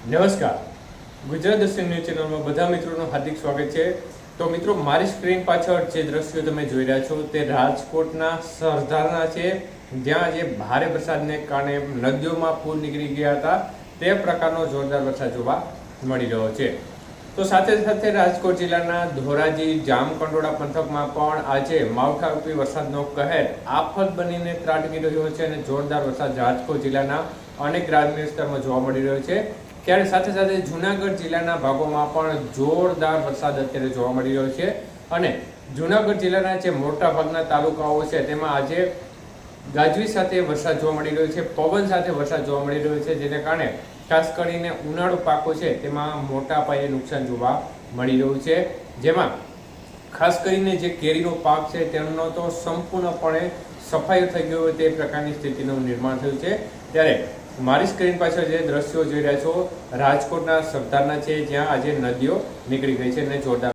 નમસ્કાર, ગુજરાત દર્શન ન્યૂઝ ચેનલમાં બધા મિત્રોનું હાર્દિક સ્વાગત છે। તો મિત્રો, મારી સ્ક્રીન પાછળ જે દ્રશ્યો તમે જોઈ રહ્યા છો તે રાજકોટના સરદારના છે, જ્યાં આજે ભારે વરસાદને કારણે નદીઓમાં પૂર નીકળી ગયા હતા। તે પ્રકારનો જોરદાર વરસાદ જોવા મળી રહ્યો છે। તો સાથે સાથે રાજકોટ જિલ્લાના ધોરાજી જામકંડોળા પંથકમાં પણ આજે માવઠારૂપી વરસાદનો કહેર આફત બનીને ત્રાટકી રહ્યો છે અને જોરદાર વરસાદ રાજકોટ જિલ્લાના અનેક ગ્રામ્ય વિસ્તારમાં જોવા મળી રહ્યો છે। ત્યારે સાથે સાથે જૂનાગઢ જિલ્લાના ભાગોમાં પણ જોરદાર વરસાદ અત્યારે જોવા મળી રહ્યો છે અને જૂનાગઢ જિલ્લાના જે મોટા ભાગના તાલુકાઓ છે તેમાં આજે ગાજવીજ સાથે વરસાદ જોવા મળી રહ્યો છે, પવન સાથે વરસાદ જોવા મળી રહ્યો છે, જેને કારણે ખાસ કરીને ઉનાળુ પાકો છે તેમાં મોટા પાયે નુકસાન જોવા મળી રહ્યું છે। જેમાં ખાસ કરીને જે કેરીનો પાક છે તેનો તો સંપૂર્ણપણે સફાઈ થઈ ગયો હોય તે પ્રકારની સ્થિતિનું નિર્માણ થયું છે। ત્યારે મારી સ્ક્રીન પાછળ જે દ્રશ્યો જોઈ રહ્યા છો રાજકોટના સરદારના છે, જ્યાં આજે નદીઓ નીકળી ગઈ છે અને જોરદાર